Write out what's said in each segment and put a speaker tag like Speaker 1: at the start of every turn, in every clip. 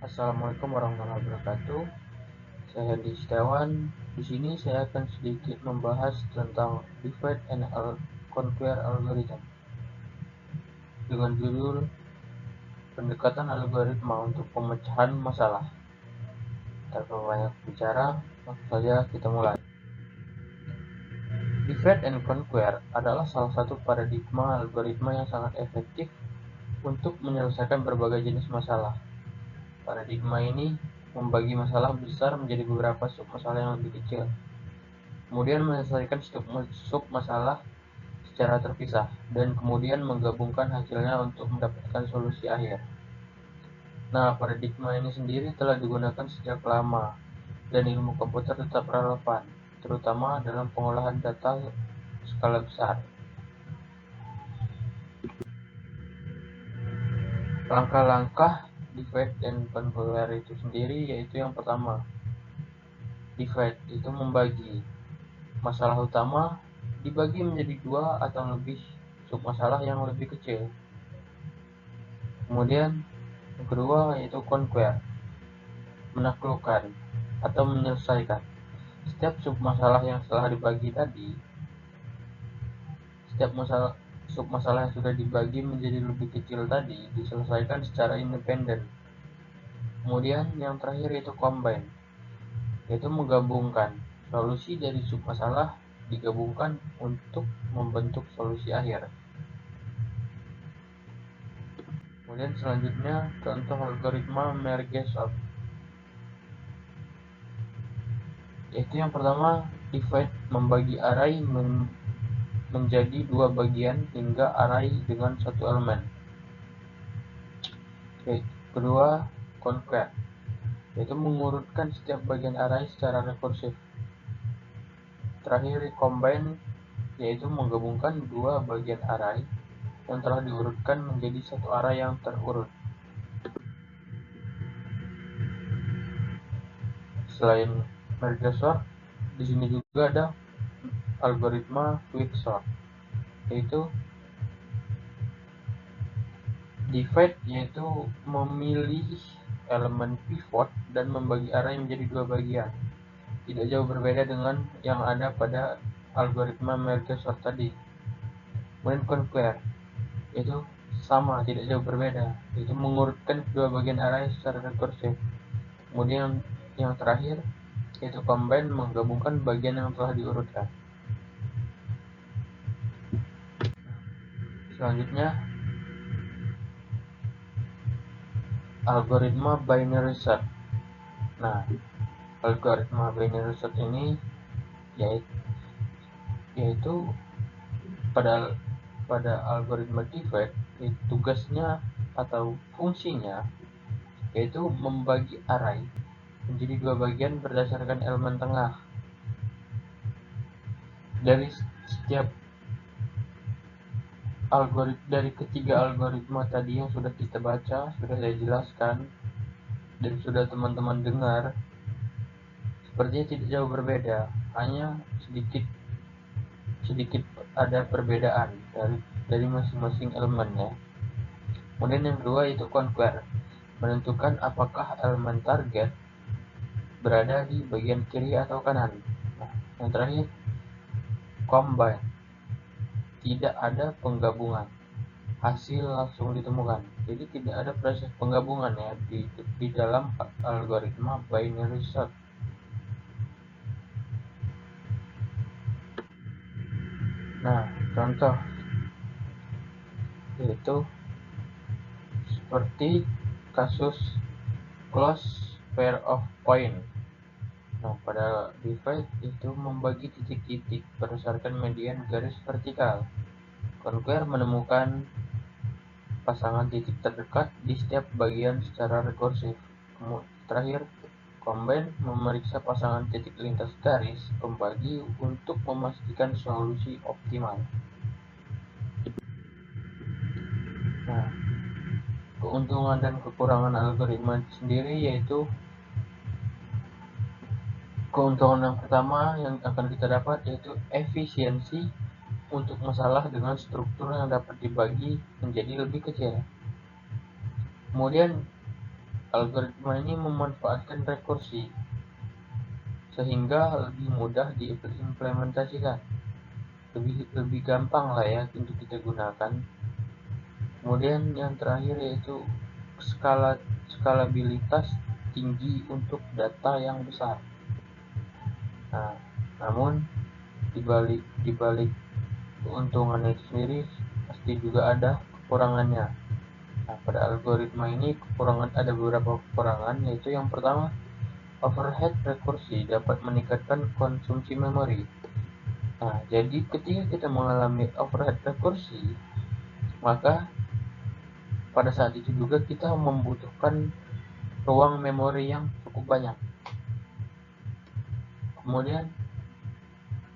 Speaker 1: Assalamualaikum warahmatullahi wabarakatuh. Saya Hedi Setiawan. Di sini saya akan sedikit membahas tentang divide and conquer algorithm dengan judul pendekatan algoritma untuk pemecahan masalah. Tanpa banyak bicara, langsung saja kita mulai. Divide and conquer adalah salah satu paradigma algoritma yang sangat efektif untuk menyelesaikan berbagai jenis masalah. Paradigma ini membagi masalah besar menjadi beberapa sub-masalah yang lebih kecil, kemudian menyelesaikan sub-masalah secara terpisah, dan kemudian menggabungkan hasilnya untuk mendapatkan solusi akhir. Nah, paradigma ini sendiri telah digunakan sejak lama, dan ilmu komputer tetap relevan, terutama dalam pengolahan data skala besar. Langkah-langkah divide and conquer itu sendiri yaitu yang pertama, divide itu membagi. Masalah utama dibagi menjadi dua atau lebih submasalah yang lebih kecil. Kemudian yang kedua yaitu conquer, menaklukkan atau menyelesaikan. Setiap submasalah yang telah dibagi tadi, setiap submasalah yang sudah dibagi menjadi lebih kecil tadi diselesaikan secara independen. Kemudian yang terakhir yaitu combine, yaitu menggabungkan. Solusi dari submasalah digabungkan untuk membentuk solusi akhir. Kemudian selanjutnya contoh algoritma merge sort, yaitu yang pertama divide, membagi array menjadi dua bagian hingga array dengan satu elemen. Kedua, conquer, yaitu mengurutkan setiap bagian array secara rekursif. Terakhir, combine, yaitu menggabungkan dua bagian array yang telah diurutkan menjadi satu array yang terurut. Selain merge sort, di sini juga ada algoritma quicksort, yaitu divide, yaitu memilih elemen pivot dan membagi array menjadi dua bagian. Tidak jauh berbeda dengan yang ada pada algoritma merge sort tadi. Kemudian conquer, yaitu sama, tidak jauh berbeda, yaitu mengurutkan kedua bagian array secara rekursif. Kemudian yang terakhir yaitu combine, menggabungkan bagian yang telah diurutkan. Selanjutnya algoritma binary search. Nah, algoritma binary search ini yaitu pada algoritma divide, tugasnya atau fungsinya yaitu membagi array menjadi dua bagian berdasarkan elemen tengah. Dari ketiga algoritma tadi yang sudah kita baca, sudah saya jelaskan, dan sudah teman-teman dengar, sepertinya tidak jauh berbeda, hanya sedikit ada perbedaan dari masing-masing elemennya. Kemudian yang kedua yaitu conquer, menentukan apakah elemen target berada di bagian kiri atau kanan. Nah, yang terakhir combine, tidak ada penggabungan, hasil langsung ditemukan. Jadi tidak ada proses penggabungan ya di dalam algoritma binary search. Nah, contoh yaitu seperti kasus close pair of point. Nah, pada divide itu membagi titik-titik berdasarkan median garis vertikal. Conquer menemukan pasangan titik terdekat di setiap bagian secara rekursif. Terakhir, combine memeriksa pasangan titik lintas garis pembagi untuk memastikan solusi optimal. Nah, keuntungan dan kekurangan algoritma sendiri yaitu keuntungan yang pertama yang akan kita dapat yaitu efisiensi untuk masalah dengan struktur yang dapat dibagi menjadi lebih kecil. Kemudian Algoritma ini memanfaatkan rekursi sehingga lebih mudah diimplementasikan, lebih gampang lah ya untuk kita gunakan. Kemudian yang terakhir yaitu skalabilitas tinggi untuk data yang besar. Nah, namun dibalik keuntungan itu sendiri pasti juga ada kekurangannya. Nah, pada algoritma ini ada beberapa kekurangan, yaitu yang pertama, overhead rekursi dapat meningkatkan konsumsi memori. Nah, jadi ketika kita mengalami overhead rekursi, maka pada saat itu juga kita membutuhkan ruang memori yang cukup banyak. Kemudian,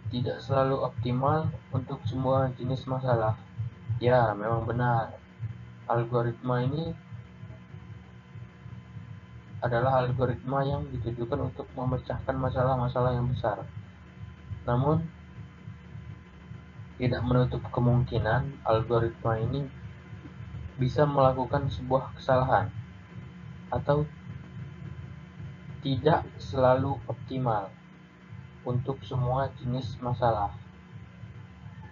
Speaker 1: tidak selalu optimal untuk semua jenis masalah. Ya, memang benar. Algoritma ini adalah algoritma yang ditujukan untuk memecahkan masalah-masalah yang besar. Namun, tidak menutup kemungkinan algoritma ini bisa melakukan sebuah kesalahan atau tidak selalu optimal untuk semua jenis masalah.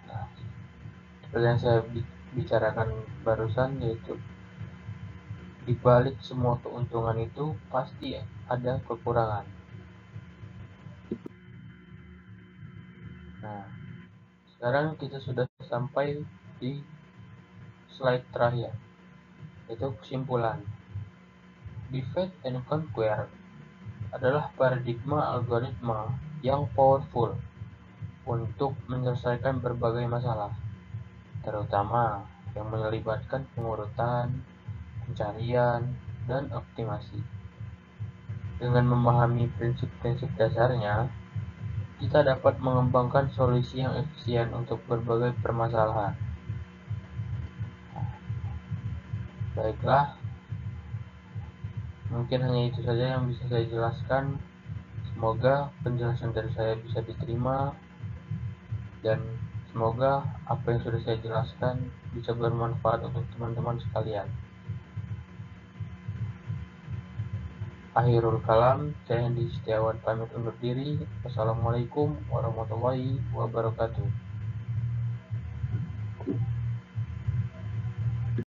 Speaker 1: Nah, seperti yang saya bicarakan barusan, yaitu di balik semua keuntungan itu pasti ada kekurangan. Nah, sekarang kita sudah sampai di slide terakhir, yaitu kesimpulan. Divide and conquer adalah paradigma algoritma yang powerful untuk menyelesaikan berbagai masalah, terutama yang melibatkan pengurutan, pencarian, dan optimasi. Dengan memahami prinsip-prinsip dasarnya, kita dapat mengembangkan solusi yang efisien untuk berbagai permasalahan. Baiklah, mungkin hanya itu saja yang bisa saya jelaskan. Semoga penjelasan dari saya bisa diterima, dan semoga apa yang sudah saya jelaskan bisa bermanfaat untuk teman-teman sekalian. Akhirul kalam, saya Andi Setiawan pamit undur diri. Wassalamualaikum warahmatullahi wabarakatuh.